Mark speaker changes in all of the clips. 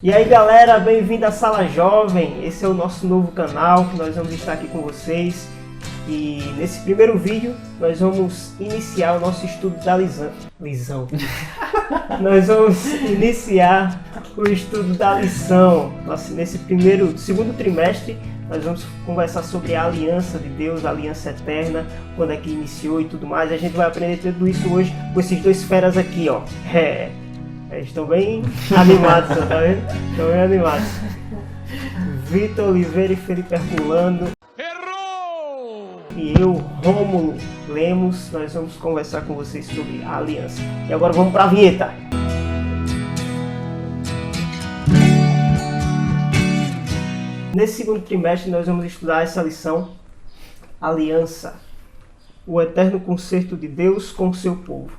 Speaker 1: E aí galera, bem-vindo à Sala Jovem. Esse é o nosso novo canal que nós vamos estar aqui com vocês. E nesse primeiro vídeo nós vamos iniciar o nosso estudo da lição. Nós vamos iniciar o estudo da lição. Nesse segundo trimestre nós vamos conversar sobre a aliança de Deus, a aliança eterna, quando é que iniciou e tudo mais. A gente vai aprender tudo isso hoje com esses dois feras aqui, ó. Eles estão bem animados, tá vendo? Estão bem animados. Vitor Oliveira e Felipe Herculano. Errou! E eu, Rômulo Lemos, nós vamos conversar com vocês sobre a aliança. E agora vamos para a vinheta. Nesse segundo trimestre nós vamos estudar essa lição, aliança, o eterno concerto de Deus com o seu povo.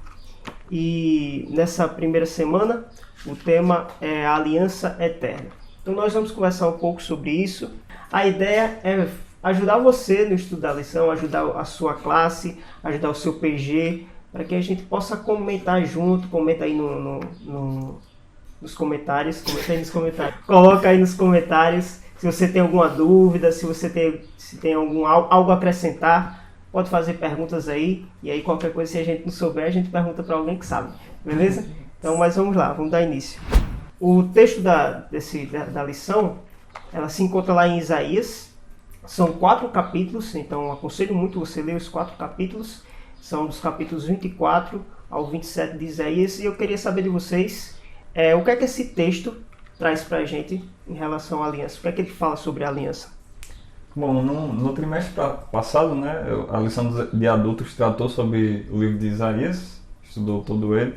Speaker 1: E nessa primeira semana o tema é a aliança eterna. Então nós vamos conversar um pouco sobre isso. A ideia é ajudar você no estudo da lição, ajudar a sua classe, ajudar o seu PG, para que a gente possa comentar junto. Comenta aí nos comentários. Comenta aí nos comentários. Coloca aí nos comentários se você tem alguma dúvida, se tem algo a acrescentar. Pode fazer perguntas aí, e aí qualquer coisa, se a gente não souber, a gente pergunta para alguém que sabe, beleza? Então, mas vamos lá, vamos dar início. O texto da lição, ela se encontra lá em Isaías, são 4 capítulos, então aconselho muito você ler os 4 capítulos, são dos capítulos 24 ao 27 de Isaías, e eu queria saber de vocês, o que é que esse texto traz para a gente em relação à aliança, o que é que ele fala sobre a aliança?
Speaker 2: Bom, no trimestre passado, né, a lição de adultos tratou sobre o livro de Isaías, estudou todo ele.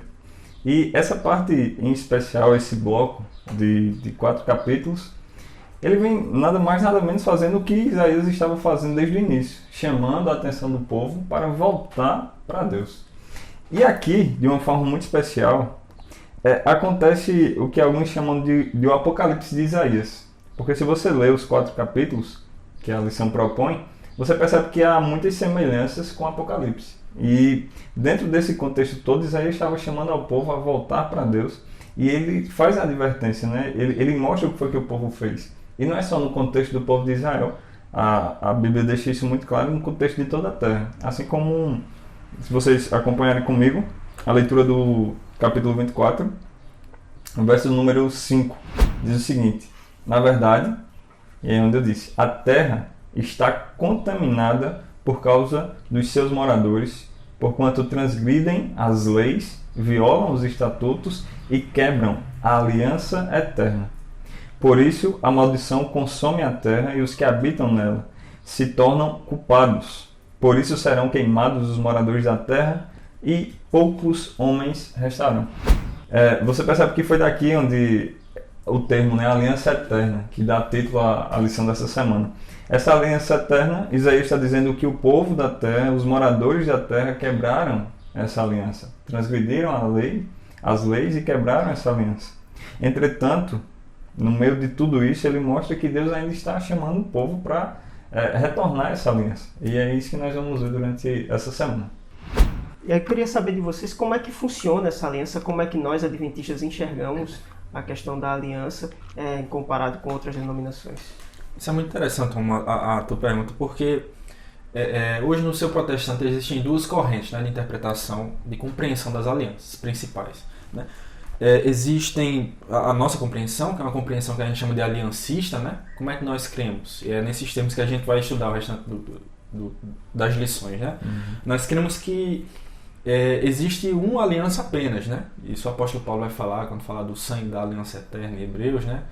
Speaker 2: E essa parte em especial, esse bloco de 4 capítulos, ele vem nada mais nada menos fazendo o que Isaías estava fazendo desde o início, chamando a atenção do povo para voltar para Deus. E aqui, de uma forma muito especial, acontece o que alguns chamam de o Apocalipse de Isaías. Porque se você ler os 4 capítulos que a lição propõe, você percebe que há muitas semelhanças com o Apocalipse. E dentro desse contexto todo, Isaías estava chamando ao povo a voltar para Deus, e ele faz a advertência, né? Ele mostra o que foi que o povo fez. E não é só no contexto do povo de Israel, a Bíblia deixa isso muito claro no contexto de toda a terra. Assim como, se vocês acompanharem comigo, a leitura do capítulo 24, o verso número 5, diz o seguinte: na verdade, e aí onde eu disse, a terra está contaminada por causa dos seus moradores, porquanto transgridem as leis, violam os estatutos e quebram a aliança eterna. Por isso, a maldição consome a terra e os que habitam nela se tornam culpados. Por isso serão queimados os moradores da terra e poucos homens restarão. Você percebe que foi daqui onde o termo, né, aliança eterna, que dá título à lição dessa semana. Essa aliança eterna, Isaías está dizendo que o povo da terra, os moradores da terra, quebraram essa aliança, transgrediram as leis e quebraram essa aliança. Entretanto, no meio de tudo isso, ele mostra que Deus ainda está chamando o povo para retornar essa aliança. E é isso que nós vamos ver durante essa semana.
Speaker 1: E aí eu queria saber de vocês como é que funciona essa aliança, como é que nós, adventistas, enxergamos a questão da aliança comparado com outras denominações.
Speaker 3: Isso é muito interessante a tua pergunta, porque hoje no seu protestante existem 2 correntes, né, de interpretação, de compreensão das alianças principais, né? Existem a nossa compreensão, que é uma compreensão que a gente chama de aliancista, né? Como é que nós cremos? E é nesses termos que a gente vai estudar o restante das lições, né? Nós cremos que existe uma aliança apenas, né? Isso o apóstolo Paulo vai falar quando fala do sangue da aliança eterna em Hebreus, né?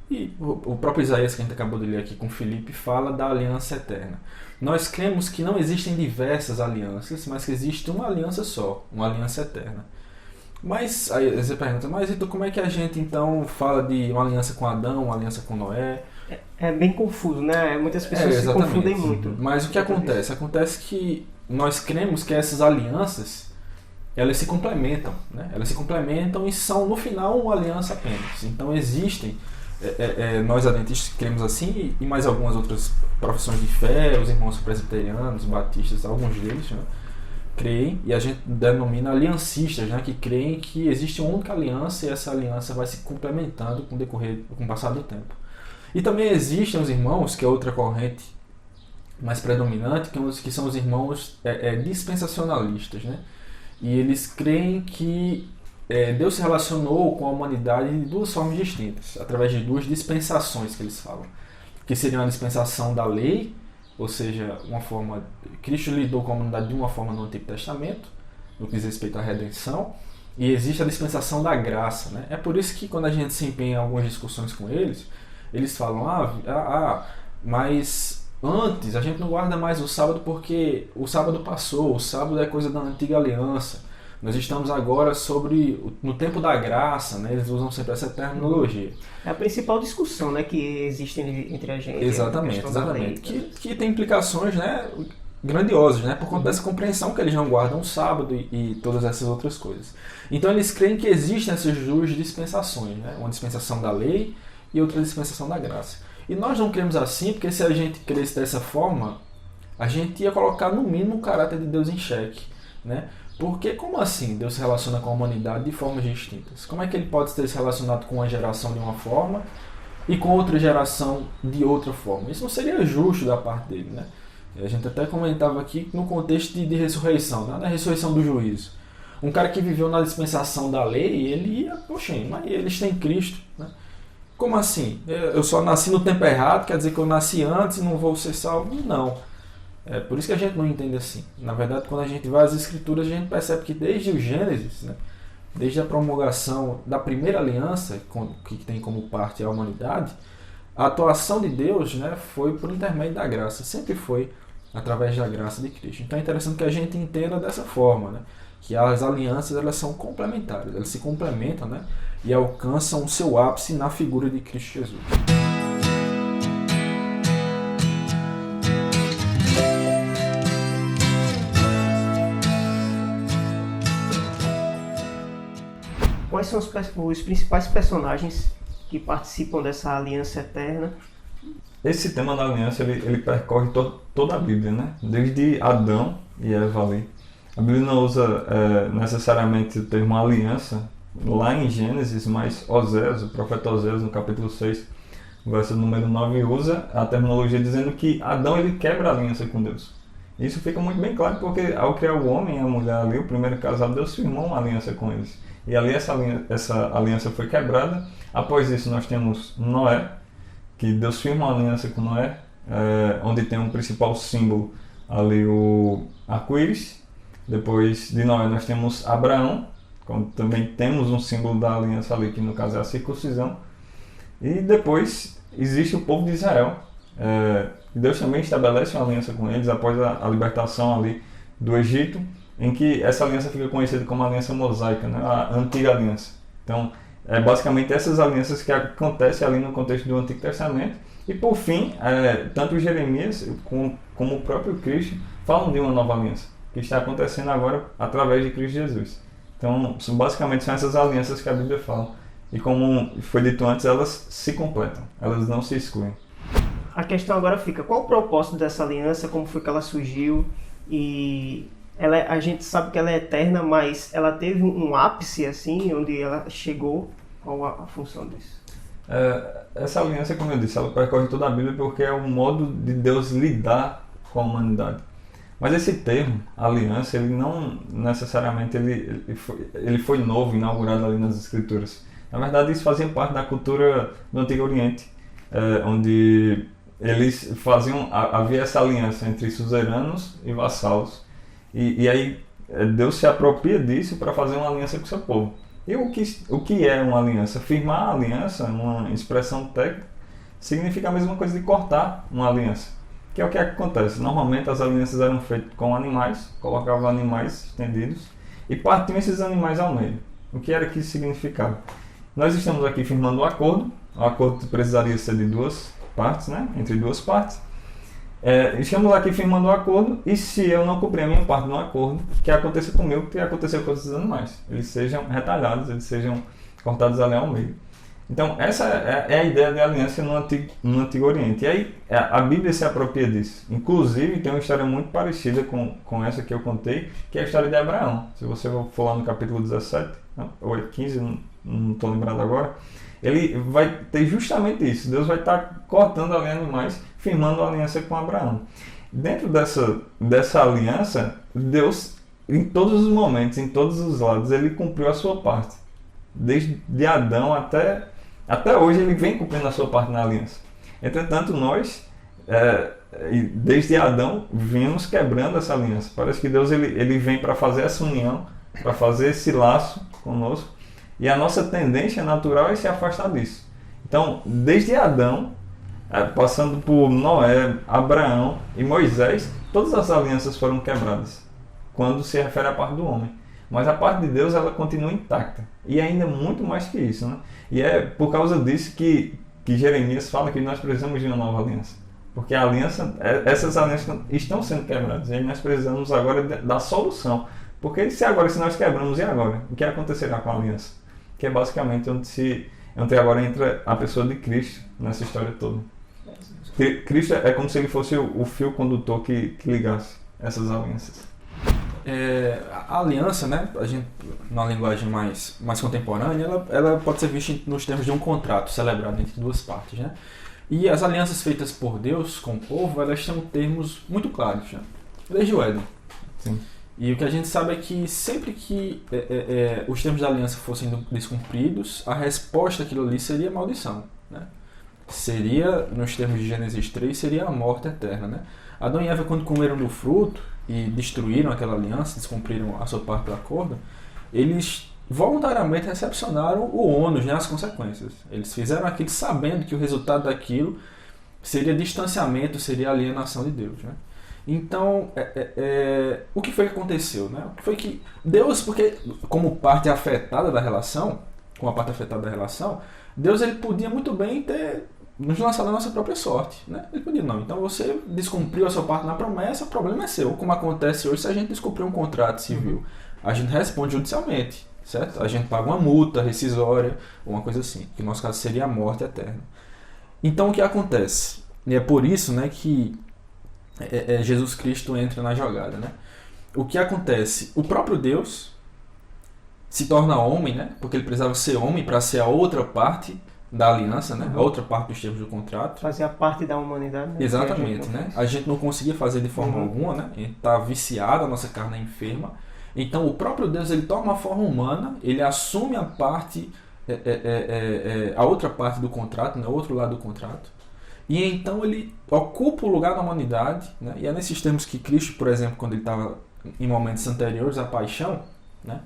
Speaker 3: E o próprio Isaías, que a gente acabou de ler aqui com Felipe, fala da aliança eterna. Nós cremos que não existem diversas alianças, mas que existe uma aliança só, uma aliança eterna. Mas aí você pergunta, mas então como é que a gente então fala de uma aliança com Adão, uma aliança com Noé?
Speaker 1: É bem confuso, né? Muitas pessoas se confundem muito.
Speaker 3: Mas o que acontece? Acontece que nós cremos que essas alianças, elas se complementam, né? Elas se complementam e são no final uma aliança apenas. Então existem, nós adventistas cremos assim, e mais algumas outras profissões de fé, os irmãos presbiterianos, batistas, alguns deles, né? creem, e a gente denomina aliancistas, né, que creem que existe uma única aliança e essa aliança vai se complementando com o passar do tempo. E também existem os irmãos, que é outra corrente mais predominante, que são os irmãos dispensacionalistas, né? E eles creem que Deus se relacionou com a humanidade de duas formas distintas, através de duas dispensações que eles falam, que seriam a dispensação da lei, ou seja, uma forma, Cristo lidou com a humanidade de uma forma no Antigo Testamento, no que diz respeito à redenção, e existe a dispensação da graça, né? É por isso que quando a gente se empenha em algumas discussões com eles, eles falam, mas antes a gente não guarda mais o sábado porque o sábado passou, o sábado é coisa da antiga aliança, nós estamos agora no tempo da graça, né? Eles usam sempre essa terminologia.
Speaker 1: É a principal discussão, né, que existe entre a gente.
Speaker 3: Exatamente. Que tem implicações, né, grandiosas, né, por conta dessa compreensão que eles não guardam o sábado e todas essas outras coisas. Então eles creem que existem essas duas dispensações, né, uma dispensação da lei e outra dispensação da graça. E nós não cremos assim porque se a gente cresce dessa forma, a gente ia colocar no mínimo o caráter de Deus em xeque, né? Porque como assim Deus se relaciona com a humanidade de formas distintas? Como é que ele pode ter se relacionado com uma geração de uma forma e com outra geração de outra forma? Isso não seria justo da parte dele, né? A gente até comentava aqui no contexto de ressurreição, né? Na ressurreição do juízo. Um cara que viveu na dispensação da lei, ele ia, poxa, mas eles têm Cristo, né? Como assim? Eu só nasci no tempo errado, quer dizer que eu nasci antes e não vou ser salvo? Não. É por isso que a gente não entende assim. Na verdade, quando a gente vai às Escrituras, a gente percebe que desde o Gênesis, né, desde a promulgação da primeira aliança, que tem como parte a humanidade, a atuação de Deus, né, foi por intermédio da graça. Sempre foi através da graça de Cristo. Então é interessante que a gente entenda dessa forma, né, que as alianças elas são complementares, elas se complementam, né, e alcançam o seu ápice na figura de Cristo Jesus.
Speaker 1: Quais são os principais personagens que participam dessa aliança eterna?
Speaker 2: Esse tema da aliança ele percorre toda a Bíblia, né? Desde Adão e Eva ali. A Bíblia não usa necessariamente o termo aliança lá em Gênesis, mas Oséias, o profeta Oséias, no capítulo 6, verso número 9, usa a terminologia dizendo que Adão ele quebra a aliança com Deus. Isso fica muito bem claro porque ao criar o homem e a mulher ali, o primeiro casal, Deus firmou uma aliança com eles. E ali essa aliança foi quebrada. Após isso nós temos Noé, que Deus firma uma aliança com Noé, onde tem um principal símbolo ali o arco-íris. Depois de Noé nós temos Abraão, como também temos um símbolo da aliança ali, que no caso é a circuncisão. E depois existe o povo de Israel. Deus também estabelece uma aliança com eles após a libertação ali do Egito, em que essa aliança fica conhecida como a aliança mosaica, né? A antiga aliança. Então, basicamente essas alianças que acontecem ali no contexto do Antigo Testamento. E por fim, tanto Jeremias como o próprio Cristo falam de uma nova aliança, que está acontecendo agora através de Cristo Jesus. Então, basicamente são essas alianças que a Bíblia fala. E como foi dito antes, elas se completam, elas não se excluem.
Speaker 1: A questão agora fica, qual o propósito dessa aliança, como foi que ela surgiu? E a gente sabe que ela é eterna, mas ela teve um ápice, assim, onde ela chegou. Qual a função disso?
Speaker 2: Essa aliança, como eu disse, ela percorre toda a Bíblia porque é um modo de Deus lidar com a humanidade. Mas esse termo, aliança, ele não necessariamente ele foi novo, inaugurado ali nas Escrituras. Na verdade, isso fazia parte da cultura do Antigo Oriente, onde eles havia essa aliança entre suzeranos e vassalos. E aí Deus se apropria disso para fazer uma aliança com o seu povo. E o que é uma aliança? Firmar a aliança, uma expressão técnica, significa a mesma coisa de cortar uma aliança. Que é o que acontece. Normalmente as alianças eram feitas com animais, colocavam animais estendidos e partiam esses animais ao meio. O que era que isso significava? Nós estamos aqui firmando um acordo. O acordo precisaria ser de duas partes, né? Entre duas partes. Estamos aqui firmando um acordo e se eu não cumprir a minha parte no acordo, que aconteça comigo, que aconteceu com esses animais. Eles sejam retalhados, eles sejam cortados ali ao meio. Então, essa é a ideia de aliança no Antigo Oriente. E aí, a Bíblia se apropria disso. Inclusive, tem uma história muito parecida com essa que eu contei, que é a história de Abraão. Se você for lá no capítulo 17, ou 15, não estou lembrado agora, ele vai ter justamente isso. Deus vai estar cortando ali animais, firmando uma aliança com Abraão. Dentro dessa aliança, Deus, em todos os momentos, em todos os lados, ele cumpriu a sua parte. Desde Adão até hoje, ele vem cumprindo a sua parte na aliança. Entretanto, nós, desde Adão, vimos quebrando essa aliança. Parece que Deus ele vem para fazer essa união, para fazer esse laço conosco. E a nossa tendência natural é se afastar disso. Então, desde Adão, passando por Noé, Abraão e Moisés, todas as alianças foram quebradas, quando se refere à parte do homem. Mas a parte de Deus, ela continua intacta. E ainda muito mais que isso, né? E é por causa disso que Jeremias fala que nós precisamos de uma nova aliança. Porque essas alianças estão sendo quebradas. E aí nós precisamos agora da solução. Porque se nós quebramos, e agora? O que acontecerá com a aliança? Que é basicamente onde agora entra a pessoa de Cristo nessa história toda. Cristo é como se ele fosse o fio condutor que ligasse essas alianças.
Speaker 3: A aliança, né, a gente, numa linguagem mais contemporânea, ela pode ser vista nos termos de um contrato celebrado entre duas partes, né? E as alianças feitas por Deus com o povo, elas têm termos muito claros, né? Desde o Éden.
Speaker 2: Sim.
Speaker 3: E o que a gente sabe é que sempre que os termos da aliança fossem descumpridos, a resposta àquilo ali seria maldição, né? Seria, nos termos de Gênesis 3, seria a morte eterna, né? Adão e Eva, quando comeram do fruto e destruíram aquela aliança, descumpriram a sua parte do acordo, eles voluntariamente recepcionaram o ônus, né, as consequências. Eles fizeram aquilo sabendo que o resultado daquilo seria distanciamento, seria alienação de Deus, né? Então, o que foi que aconteceu, né? Foi que Deus, porque como parte afetada da relação, Deus ele podia muito bem ter nos lançado a nossa própria sorte, né? Ele podia, não, então você descumpriu a sua parte na promessa, o problema é seu. Como acontece hoje se a gente descumprir um contrato civil. A gente responde judicialmente, certo? A gente paga uma multa rescisória, uma coisa assim, que no nosso caso seria a morte eterna. Então o que acontece? E é por isso, né, que Jesus Cristo entra na jogada, né? O que acontece? O próprio Deus se torna homem, né? Porque ele precisava ser homem para ser a outra parte da aliança, né? A outra parte dos termos do contrato.
Speaker 1: Fazia parte da humanidade, né?
Speaker 3: Exatamente, né? A gente não conseguia fazer de forma alguma, né? A gente está viciado, a nossa carne é enferma. Então o próprio Deus ele toma uma forma humana, ele assume a parte, a outra parte do contrato, né? O outro lado do contrato. E então ele ocupa o lugar da humanidade, né? E é nesses termos que Cristo, por exemplo, quando ele estava em momentos anteriores à paixão, né?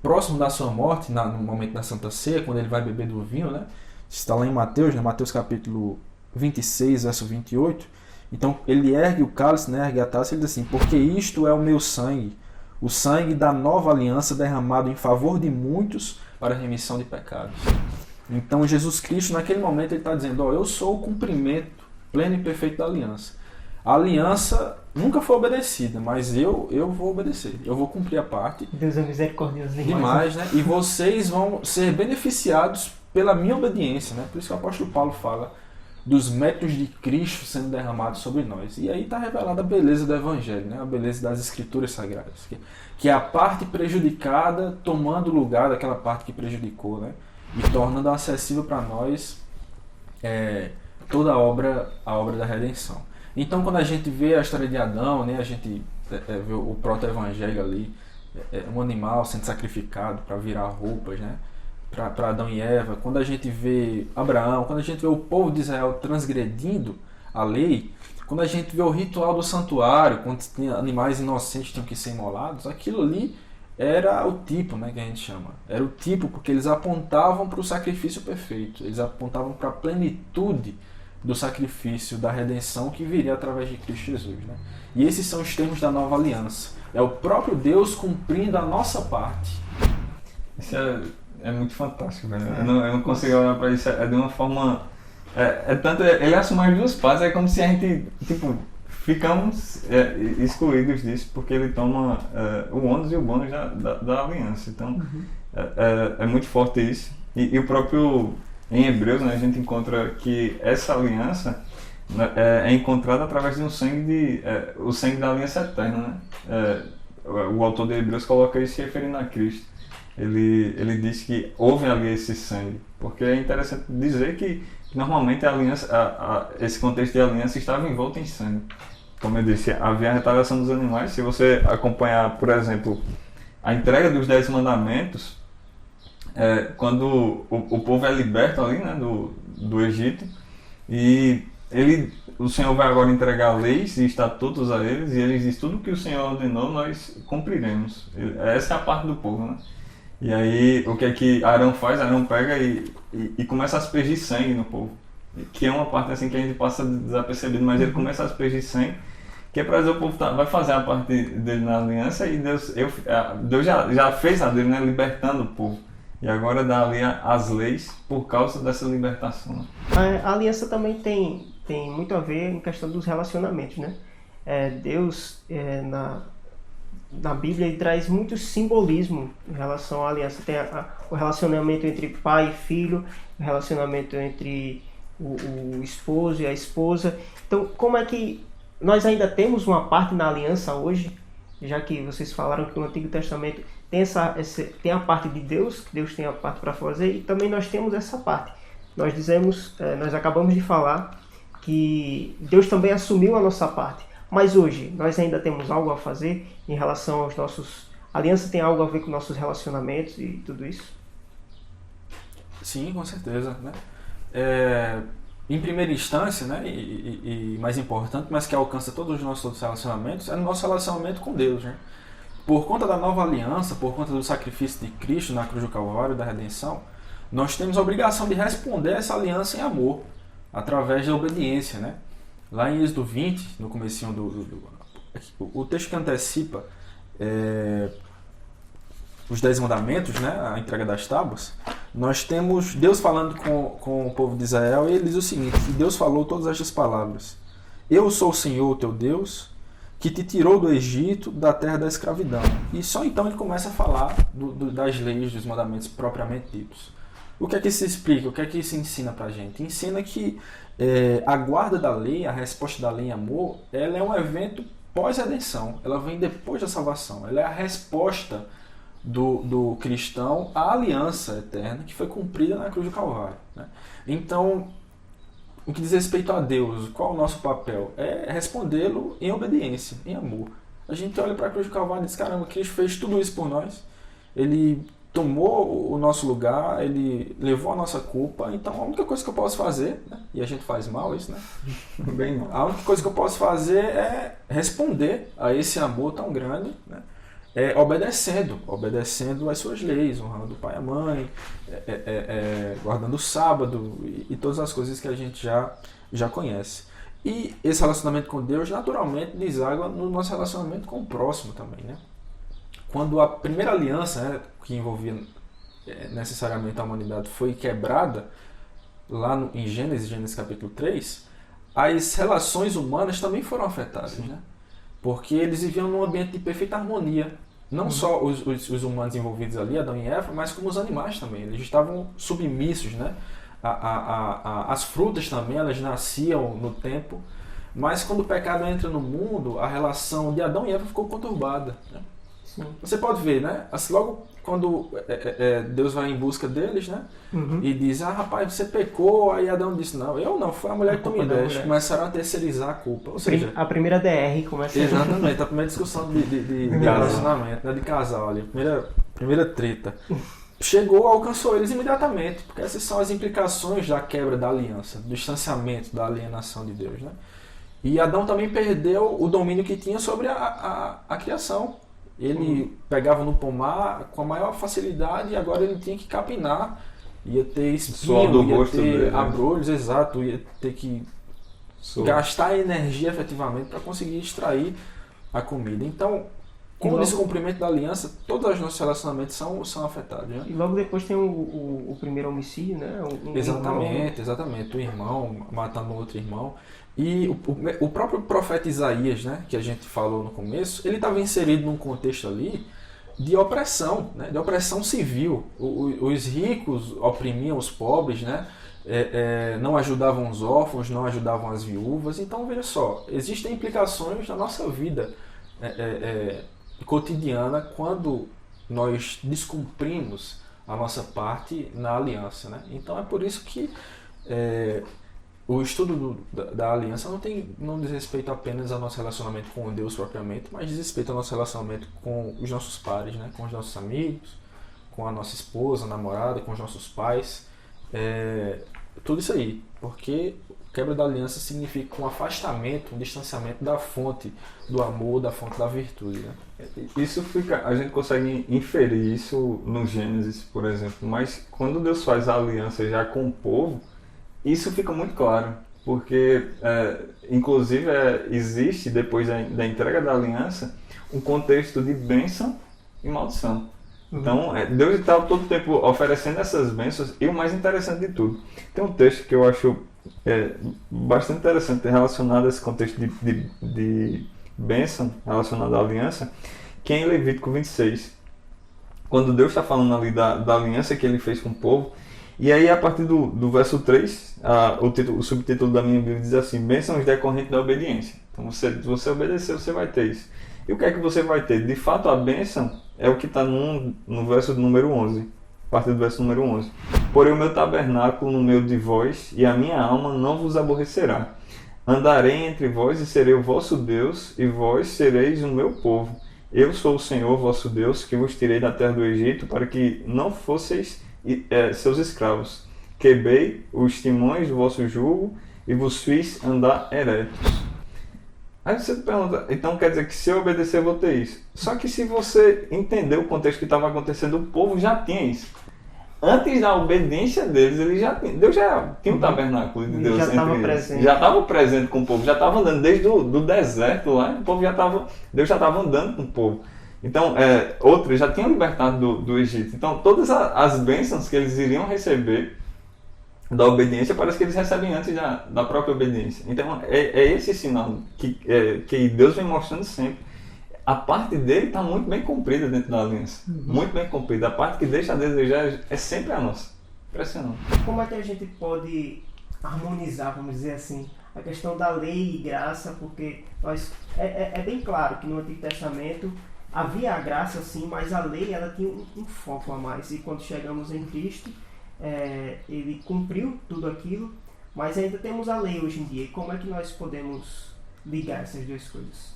Speaker 3: Próximo da sua morte, no momento da Santa Ceia, quando ele vai beber do vinho, né? Está lá em Mateus, né? Mateus capítulo 26, verso 28. Então ele ergue o cálice, né? Ergue a taça e ele diz assim: porque isto é o meu sangue, o sangue da nova aliança derramado em favor de muitos para a remissão de pecados. Então Jesus Cristo naquele momento ele está dizendo: eu sou o cumprimento pleno e perfeito da aliança. A aliança nunca foi obedecida, mas eu vou obedecer, eu vou cumprir a parte.
Speaker 1: Deus é misericordioso
Speaker 3: demais, né? E vocês vão ser beneficiados pela minha obediência, né? Por isso que o apóstolo Paulo fala dos méritos de Cristo sendo derramados sobre nós. E aí está revelada a beleza do Evangelho, né? A beleza das Escrituras Sagradas, que é a parte prejudicada tomando o lugar daquela parte que prejudicou, né? E tornando acessível para nós toda a obra da redenção. Então, quando a gente vê a história de Adão, né? A gente vê o proto-evangelho ali, um animal sendo sacrificado para virar roupas, né? Para Adão e Eva, quando a gente vê Abraão, quando a gente vê o povo de Israel transgredindo a lei, quando a gente vê o ritual do santuário, quando animais inocentes tinham que ser imolados, aquilo ali era o tipo, né, que a gente chama. Era o tipo porque eles apontavam para o sacrifício perfeito, eles apontavam para a plenitude do sacrifício da redenção que viria através de Cristo Jesus, né? E esses são os termos da nova aliança. É o próprio Deus cumprindo a nossa parte.
Speaker 2: Isso é muito fantástico, velho. Eu não consigo olhar para isso de uma forma... tanto ele assume as duas partes, é como se a gente, tipo, ficamos excluídos disso, porque ele toma o ônus e o bônus da aliança. Então, é muito forte isso. E o próprio em Hebreus, né, a gente encontra que essa aliança, né, é encontrada através de um sangue o sangue da aliança eterna, né? O autor de Hebreus coloca isso se referindo a Cristo. Ele diz que houve ali esse sangue, porque é interessante dizer que normalmente a aliança, esse contexto de aliança estava envolto em sangue. Como eu disse, havia a retaliação dos animais. Se você acompanhar, por exemplo, a entrega dos 10 mandamentos, quando o povo é liberto ali, né, do Egito, e o Senhor vai agora entregar leis e estatutos a eles, e eles dizem: tudo que o Senhor ordenou nós cumpriremos. Essa é a parte do povo, né? E aí o que é que Arão faz? Arão pega e começa a aspergir sangue no povo, que é uma parte assim que a gente passa desapercebido, mas ele começa a aspergir sangue, que é para dizer: o povo vai fazer a parte dele na aliança, e Deus já fez a dele, né, libertando o povo. E agora dá ali as leis por causa dessa libertação, né?
Speaker 1: A aliança também tem muito a ver em questão dos relacionamentos, né? Deus, na Bíblia, ele traz muito simbolismo em relação à aliança. Tem o relacionamento entre pai e filho, o relacionamento entre o esposo e a esposa. Então, como é que nós ainda temos uma parte na aliança hoje, já que vocês falaram que no Antigo Testamento tem a parte de Deus, que Deus tem a parte para fazer, e também nós temos essa parte. Nós acabamos de falar que Deus também assumiu a nossa parte. Mas hoje, nós ainda temos algo a fazer em relação aos nossos... A aliança tem algo a ver com nossos relacionamentos e tudo isso?
Speaker 3: Sim, com certeza, né? Em primeira instância, né, e mais importante, mas que alcança todos os nossos relacionamentos, é o nosso relacionamento com Deus, né? Por conta da nova aliança, por conta do sacrifício de Cristo na cruz do Calvário, da redenção, nós temos a obrigação de responder essa aliança em amor, através da obediência, né? Lá em Êxodo 20, no comecinho o texto que antecipa os 10 mandamentos, né, a entrega das tábuas, nós temos Deus falando com o povo de Israel, e ele diz o seguinte: e Deus falou todas estas palavras: eu sou o Senhor teu Deus, que te tirou do Egito, da terra da escravidão. E só então ele começa a falar das leis, dos mandamentos propriamente ditos. O que é que isso explica? O que é que isso ensina pra gente? Ensina que a guarda da lei, a resposta da lei em amor, ela é um evento pós-redenção. Ela vem depois da salvação. Ela é a resposta do cristão à aliança eterna que foi cumprida na cruz do Calvário, né? Então, o que diz respeito a Deus, qual é o nosso papel? É respondê-lo em obediência, em amor. A gente olha para a cruz do Calvário e diz: caramba, Cristo fez tudo isso por nós. Ele tomou o nosso lugar, ele levou a nossa culpa. Então a única coisa que eu posso fazer, né? E a gente faz mal isso, né?
Speaker 2: Bem mal.
Speaker 3: A única coisa que eu posso fazer é responder a esse amor tão grande, né? Obedecendo às suas leis, honrando o pai e a mãe, guardando o sábado e todas as coisas que a gente já conhece. E esse relacionamento com Deus naturalmente deságua no nosso relacionamento com o próximo também, né? Quando a primeira aliança, né, que envolvia necessariamente a humanidade, foi quebrada, lá em Gênesis capítulo 3, as relações humanas também foram afetadas, né? Porque eles viviam num ambiente de perfeita harmonia. Não só os humanos envolvidos ali, Adão e Eva, mas como os animais também. Eles estavam submissos, né? As frutas também, elas nasciam no tempo. Mas quando o pecado entra no mundo, a relação de Adão e Eva ficou conturbada, né? Sim. Você pode ver, né? Assim, logo quando Deus vai em busca deles, né? E diz: ah, rapaz, você pecou. Aí Adão disse: não, eu não, foi a mulher que tu me deste. Começaram a terceirizar a culpa. Ou seja,
Speaker 1: a primeira DR começa.
Speaker 3: Exatamente, a primeira discussão de relacionamento, né? De casal ali, primeira treta. Chegou, alcançou eles imediatamente, porque essas são as implicações da quebra da aliança, do distanciamento, da alienação de Deus, né? E Adão também perdeu o domínio que tinha sobre a criação. Ele pegava no pomar com a maior facilidade, e agora ele tinha que capinar, ia ter espinho, ia ter abrolhos, exato, ia ter que gastar energia efetivamente para conseguir extrair a comida. Então, com o descumprimento da aliança, todos os nossos relacionamentos são afetados, né?
Speaker 1: E logo depois tem o primeiro homicídio, né?
Speaker 3: Exatamente. O irmão matando outro irmão. E o próprio profeta Isaías, né, que a gente falou no começo, ele estava inserido num contexto ali de opressão, né? De opressão civil. Os ricos oprimiam os pobres, né? Não ajudavam os órfãos, não ajudavam as viúvas. Então, veja só, existem implicações na nossa vida cotidiana quando nós descumprimos a nossa parte na aliança, né? Então, é por isso que o estudo da aliança não diz respeito apenas ao nosso relacionamento com Deus propriamente, mas diz respeito ao nosso relacionamento com os nossos pares, né? Com os nossos amigos, com a nossa esposa, namorada, com os nossos pais. Tudo isso aí, porque quebra da aliança significa um afastamento, um distanciamento da fonte do amor, da fonte da virtude, né?
Speaker 2: Isso a gente consegue inferir isso no Gênesis, por exemplo, mas quando Deus faz a aliança já com o povo, isso fica muito claro, porque inclusive existe, depois da entrega da aliança, um contexto de bênção e maldição. Então, Deus está todo o tempo oferecendo essas bênçãos, e o mais interessante de tudo, tem um texto que eu acho bastante interessante relacionado a esse contexto de bênção, relacionado à aliança, que é em Levítico 26. Quando Deus está falando ali da aliança que ele fez com o povo, e aí a partir do verso 3, o subtítulo da minha Bíblia diz assim: bênçãos decorrentes da obediência. Então, se você obedecer, você vai ter isso. E o que é que você vai ter? De fato, a bênção é o que está no verso número 11. A partir do verso número 11. Porém, o meu tabernáculo no meio de vós, e a minha alma não vos aborrecerá. Andarei entre vós e serei o vosso Deus, e vós sereis o meu povo. Eu sou o Senhor vosso Deus, que vos tirei da terra do Egito, para que não fosseis seus escravos. Quebrei os timões do vosso jugo, e vos fiz andar eretos. Aí você pergunta, então quer dizer que se eu obedecer eu vou ter isso. Só que se você entender o contexto que estava acontecendo, o povo já tinha isso. Antes da obediência deles, Deus já tinha um tabernáculo de Deus.
Speaker 1: Já estava presente.
Speaker 2: Já estava presente com o povo, já estava andando desde do deserto lá, Deus já estava andando com o povo. Então, outros já tinham libertado do Egito. Então, todas as bênçãos que eles iriam receber da obediência, parece que eles recebem antes da própria obediência. Então, é esse sinal que Deus vem mostrando sempre. A parte dele está muito bem cumprida dentro da aliança. Muito bem cumprida. A parte que deixa a desejar é sempre a nossa. Impressionante.
Speaker 1: Como é que a gente pode harmonizar, vamos dizer assim, a questão da lei e graça? Porque é bem claro que no Antigo Testamento havia a graça sim, mas a lei ela tinha um foco a mais. E quando chegamos em Cristo, ele cumpriu tudo aquilo, mas ainda temos a lei hoje em dia. E como é que nós podemos ligar essas duas coisas?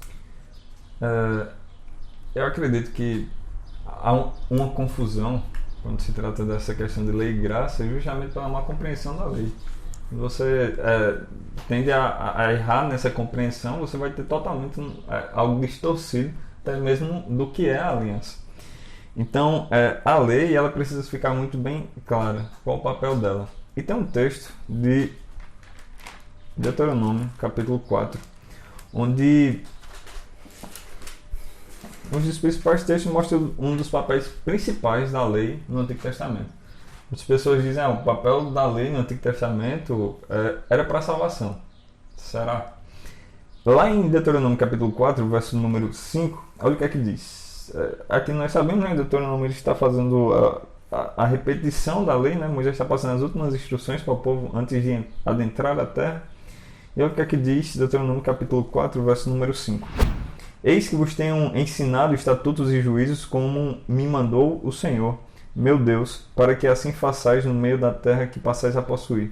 Speaker 2: Eu acredito que há uma confusão quando se trata dessa questão de lei e graça, justamente pela má compreensão da lei. Você tende a errar nessa compreensão, você vai ter totalmente algo distorcido, até mesmo do que é a aliança. Então, a lei ela precisa ficar muito bem clara qual o papel dela. E tem um texto de Deuteronômio, capítulo 4, onde um dos principais textos mostra um dos papéis principais da lei no Antigo Testamento. Muitas pessoas dizem o papel da lei no Antigo Testamento era para a salvação. Será? Lá em Deuteronômio capítulo 4, verso número 5, olha o que é que diz. Aqui nós sabemos, né, Deuteronômio ele está fazendo a repetição da lei, né? Moisés está passando as últimas instruções para o povo antes de adentrar a terra. E olha o que é que diz Deuteronômio capítulo 4, verso número 5. Eis que vos tenho ensinado estatutos e juízos como me mandou o Senhor, meu Deus, para que assim façais no meio da terra que passais a possuir.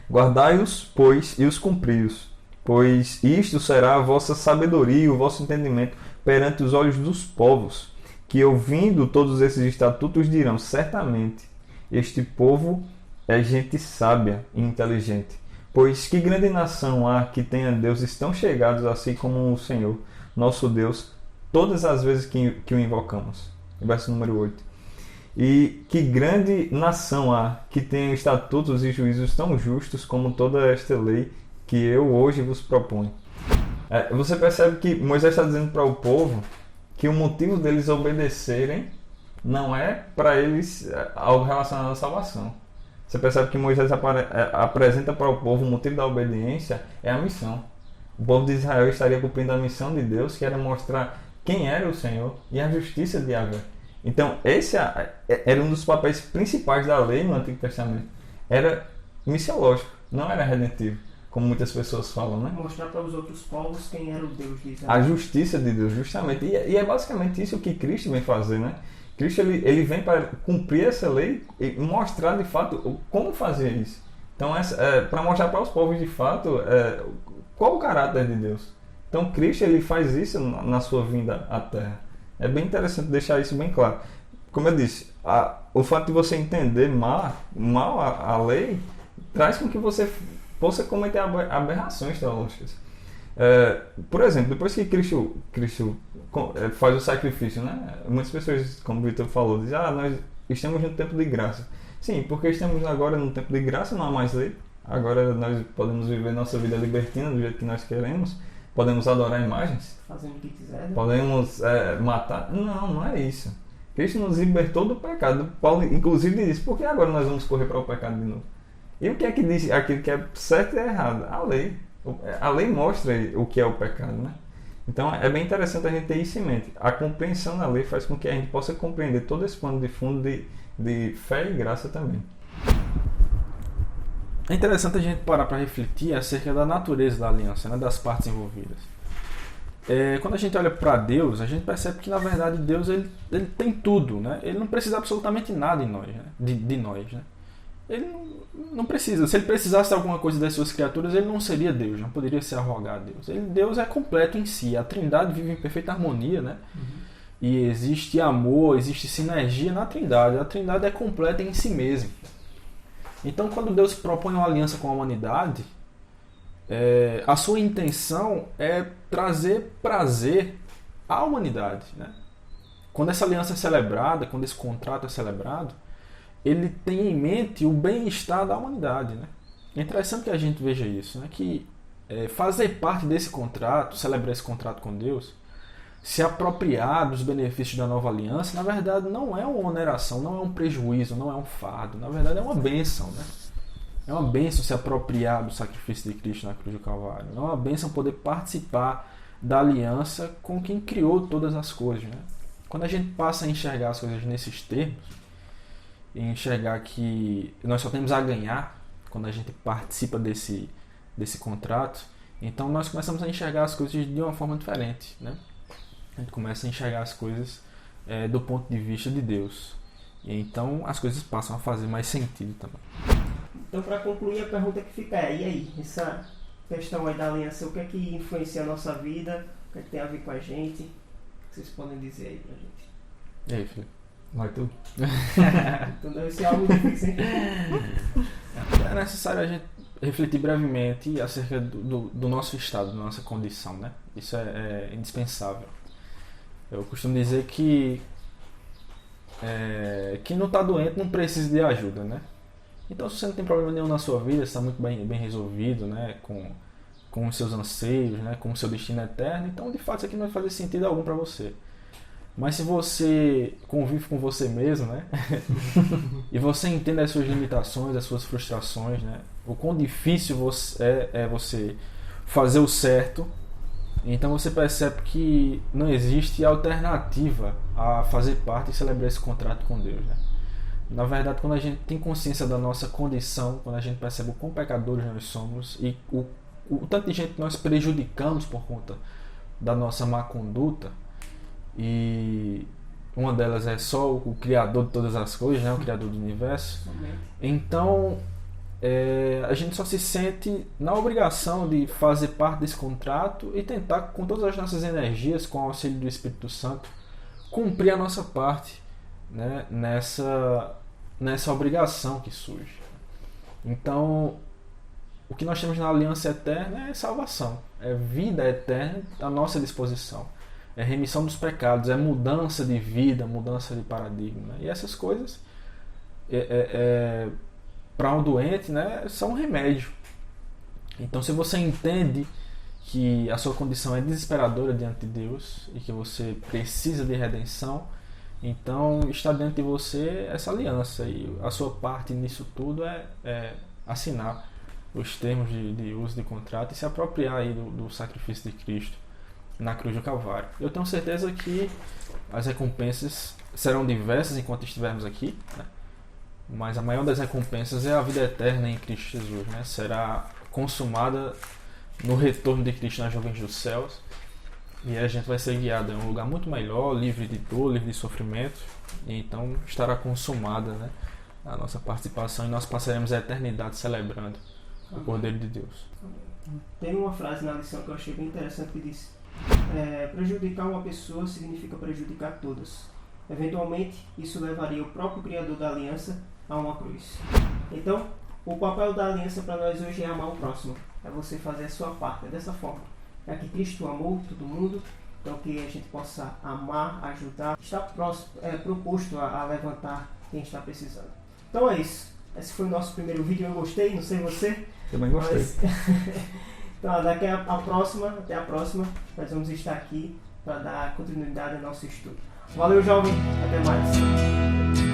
Speaker 2: Guardai-os, pois, e os cumpri-os, pois isto será a vossa sabedoria e o vosso entendimento perante os olhos dos povos, que ouvindo todos esses estatutos dirão, certamente, este povo é gente sábia e inteligente. Pois que grande nação há que tenha deuses tão chegados assim como o Senhor, nosso Deus, todas as vezes que o invocamos. Verso número 8. E que grande nação há que tenha estatutos e juízos tão justos como toda esta lei que eu hoje vos proponho. Você percebe que Moisés está dizendo para o povo que o motivo deles obedecerem não é para eles algo relacionado à salvação. Você percebe que Moisés apresenta para o povo o motivo da obediência é a missão. O povo de Israel estaria cumprindo a missão de Deus, que era mostrar quem era o Senhor e a justiça de Yahvé. Então, esse era um dos papéis principais da lei no Antigo Testamento. Era missiológico, não era redentivo, como muitas pessoas falam, né?
Speaker 1: Mostrar para os outros povos quem era o Deus de Israel.
Speaker 2: A justiça de Deus, justamente. E é basicamente isso que Cristo vem fazer, né? Cristo ele vem para cumprir essa lei e mostrar de fato como fazer isso. Então, para mostrar para os povos de fato qual o caráter de Deus. Então, Cristo ele faz isso na sua vinda à Terra. É bem interessante deixar isso bem claro. Como eu disse, o fato de você entender mal a lei traz com que você possa cometer aberrações teológicas. Por exemplo, depois que Cristo faz o sacrifício, né? Muitas pessoas, como o Vitor falou, dizem: nós estamos no tempo de graça. Sim, porque estamos agora no tempo de graça, não há mais lei. Agora nós podemos viver nossa vida libertina do jeito que nós queremos. Podemos adorar imagens.
Speaker 1: Fazendo o que quiser.
Speaker 2: Podemos matar. Não é isso. Cristo nos libertou do pecado. Paulo, inclusive, diz: por que agora nós vamos correr para o pecado de novo? E o que é que diz aquilo que é certo e errado? A lei. A lei mostra o que é o pecado, né? Então é bem interessante a gente ter isso em mente. A compreensão da lei faz com que a gente possa compreender todo esse pano de fundo de fé e graça também.
Speaker 3: É interessante a gente parar para refletir acerca da natureza da aliança, né, das partes envolvidas. Quando a gente olha para Deus, a gente percebe que na verdade Deus ele tem tudo, né? Ele não precisa absolutamente nada em nós, né? de nós, né? Ele não precisa. Se ele precisasse de alguma coisa das suas criaturas, ele não seria Deus, não poderia se arrogar a Deus. Deus é completo em si. A Trindade vive em perfeita harmonia, né? E existe amor, existe sinergia na Trindade. A Trindade é completa em si mesma. Então, quando Deus propõe uma aliança com a humanidade, a sua intenção é trazer prazer à humanidade, né? Quando essa aliança é celebrada, quando esse contrato é celebrado, ele tem em mente o bem-estar da humanidade, né? É interessante que a gente veja isso, né? Que fazer parte desse contrato, celebrar esse contrato com Deus, se apropriar dos benefícios da nova aliança, na verdade não é uma oneração, não é um prejuízo, não é um fardo, na verdade é uma bênção, né? É uma bênção se apropriar do sacrifício de Cristo na cruz do Calvário. É uma bênção poder participar da aliança com quem criou todas as coisas, né? Quando a gente passa a enxergar as coisas nesses termos, e enxergar que nós só temos a ganhar quando a gente participa desse contrato, então nós começamos a enxergar as coisas de uma forma diferente, né? A gente começa a enxergar as coisas do ponto de vista de Deus. E então as coisas passam a fazer mais sentido também.
Speaker 1: Então, para concluir, a pergunta que fica e aí? Essa questão aí da aliança, o que é que influencia a nossa vida? O que é que tem a ver com a gente? O que vocês podem dizer aí pra gente?
Speaker 3: E aí, Felipe?
Speaker 2: Vai tu.
Speaker 1: Então deve ser algo difícil, hein?
Speaker 3: É necessário a gente refletir brevemente acerca do nosso estado, da nossa condição, né? Isso é indispensável. Eu costumo dizer que quem não está doente não precisa de ajuda, né? Então, se você não tem problema nenhum na sua vida, está muito bem resolvido, né? Com os seus anseios, né? Com o seu destino eterno, então de fato isso aqui não vai fazer sentido algum para você. Mas se você convive com você mesmo, né? E você entende as suas limitações, as suas frustrações, né? O quão difícil é você fazer o certo, então você percebe que não existe alternativa a fazer parte e celebrar esse contrato com Deus, né? Na verdade, quando a gente tem consciência da nossa condição, quando a gente percebe o quão pecadores nós somos e o tanto de gente que nós prejudicamos por conta da nossa má conduta, e uma delas é só o Criador de todas as coisas, né? O Criador do Universo. Então a gente só se sente na obrigação de fazer parte desse contrato e tentar, com todas as nossas energias, com o auxílio do Espírito Santo, cumprir a nossa parte, né? Nessa obrigação que surge. Então o que nós temos na aliança eterna é salvação, é vida eterna à nossa disposição. É remissão dos pecados, é mudança de vida, mudança de paradigma. E essas coisas, para um doente, né, são um remédio. Então, se você entende que a sua condição é desesperadora diante de Deus e que você precisa de redenção, então está diante de você essa aliança. E a sua parte nisso tudo é assinar os termos de uso de contrato e se apropriar aí do sacrifício de Cristo na cruz do Calvário. Eu tenho certeza que as recompensas serão diversas enquanto estivermos aqui, né? Mas a maior das recompensas é a vida eterna em Cristo Jesus, né? Será consumada no retorno de Cristo nas nuvens dos céus, e a gente vai ser guiado em um lugar muito melhor, livre de dor, livre de sofrimento, e então estará consumada, né, a nossa participação, e nós passaremos a eternidade celebrando o Cordeiro de Deus.
Speaker 1: Tem uma frase na lição que eu achei bem interessante que diz: prejudicar uma pessoa significa prejudicar todas. Eventualmente, isso levaria o próprio Criador da aliança a uma cruz. Então, o papel da aliança para nós hoje é amar o próximo. É você fazer a sua parte. É dessa forma. É que Cristo amou todo mundo, então que a gente possa amar, ajudar, estar proposto a levantar quem está precisando. Então é isso. Esse foi o nosso primeiro vídeo. Eu gostei, não sei você.
Speaker 2: Também gostei.
Speaker 1: Mas... então, até a próxima, nós vamos estar aqui para dar continuidade ao nosso estudo. Valeu, jovem. Até mais.